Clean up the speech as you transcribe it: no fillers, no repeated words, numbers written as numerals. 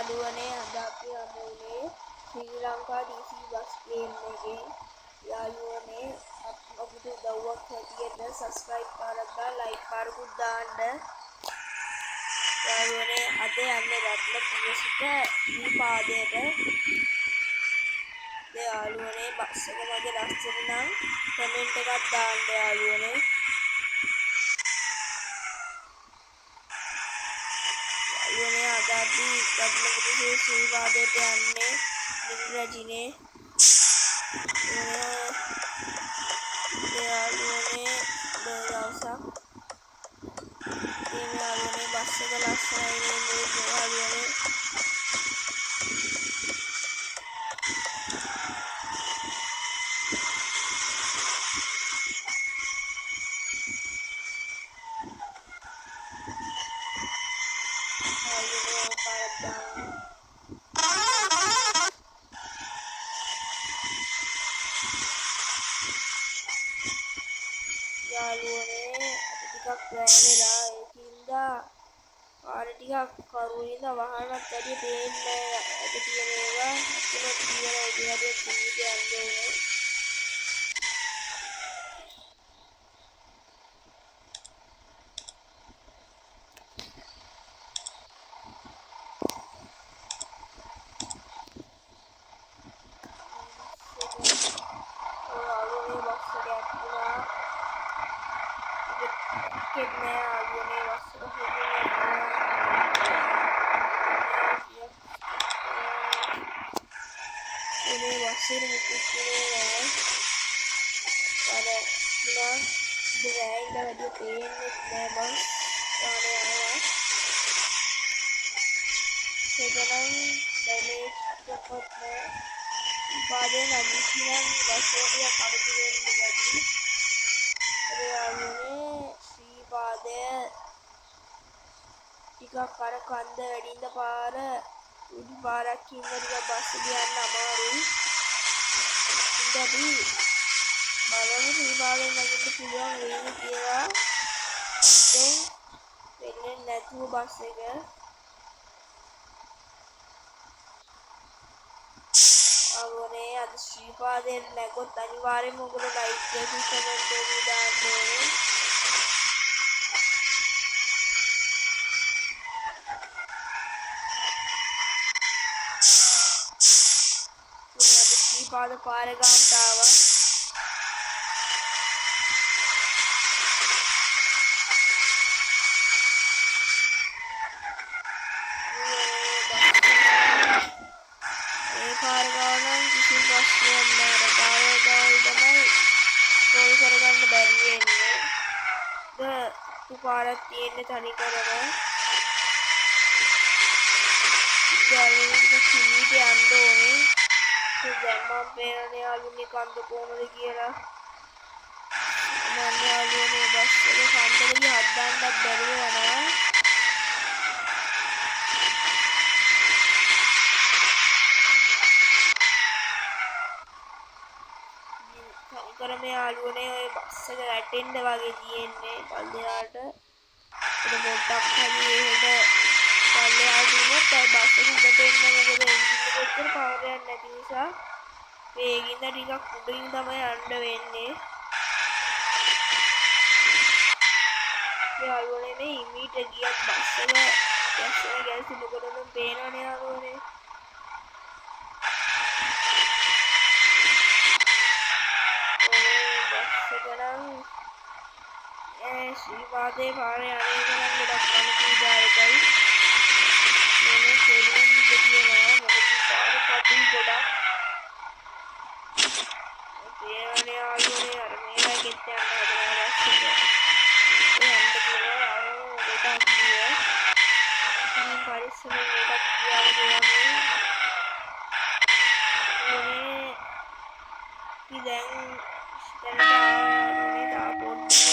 යාළුවනේ අද අපි හමුුනේ ශ්‍රී ලංකා DC බස් ගේම් එකේ යාළුවනේ අපිට උදව්වක් හැටියට subscribe කරලා like කරකුත් දාන්න යාළුවනේ අද යන්නේ රත්නපුර සිට ශ්‍රීපාදයට යාළුවනේ බස් එක මගේ ලස්සන නම් කමෙන්ට් එකක් දාන්න යාළුවනේ අද අපි රත්නපුර ශ්‍රීපාදයට යන්නේ නිරජිනේ යාළුවනේ දවසක් මේ යාළුවනේ බස් එක ලස්සනයි නේ යාළුවනේ යාළුවනේ ටිකක් වැය වෙලා ඒකින්ද පාර ටිකක් කරුයින්ද වාහනත් වැඩි පේන්නේ නැහැ ඒක තියෙන ඒවා අතුලත් තියෙන ඒ විදිහට කීයට යන්නේ कितने आगे ने वस्तु उन्हें वसीर मुकुटने हैं और ना डिजाइन का जो पेन में बस आने आया सेकंड डैमेज प्रॉपर्ट में बादे नदी की ना वस्तु भी अकाउंट में लगी अरे आगे පාදය ටිකක් අර කන්ද වැඩිඳ පාර උඩු පාරක් ඉන්න ටිකක් බස් ගියන්න අමාරුයි. ඉතින් අපි බලමු ශ්‍රීපාදයෙන් නැගින්න පුළුවන් වෙයිද කියලා. දැන් වෙන්නේ නැතුව බස් එක. ආවනේ අද ශ්‍රීපාදයෙන් නැගොත් අනිවාර්යයෙන්ම ඔයගොල්ලෝ ලයික් එක කමෙන්ට් එක දාන්න ඕනේ. පාද පාර ගානට ආවා මේ පාර ගාන කිසි ප්‍රශ්නයක් නැහැ පාර ගාන තමයි තෝල් කරගන්න බැරි වෙන්නේ පාරක් තියෙන්නේ තනි කරම ඉතින් කිමිට යන්න ඕනේ දැන් මම පේන්නේ යාළුවනේ කන්ද කොහමද කියලා මම යාළුවනේ බස් එක කන්දකදී හදන්නත් බැරුව යනවා කරම යාළුවනේ ඔය බස් එක වැටෙන්න වගේ තියෙන්නේ පල්ලෙහාට ඒක පොඩ්ඩක් හරි එහෙට පල්ලෙහාට දුන්නොත් බස් එක උඩට එන්න මොකද එන්ජින් එක එච්චර පවර් එකක් නැති නිසා වේගින්ද ටිකක් උඩින් තමයි යන්න වෙන්නේ යාළුවනේ මේ ඉමීට ගියත් බස් එක ගැස්සෙන ගැස්සි මොකටද පේනවනේ යාළුවනේ ශ්‍රීපාදේ පාරේ යන්නේ නම් ගොඩක් අනුකූලයි. මේ කෙලින් දෙතියනවා මොකද පාර කටින් ගොඩක්. ඒ යාළුවනේ අර මේවා ගෙත් යන්න හදනවා දැක්කද? ඒ යන්න කියලා ගොඩක් ගිය. ඉතින් පරිස්සමෙන් මේකත් කියාගෙන යමු. ඕනේ ඉතින් දැන් තා පොඩ්ඩක්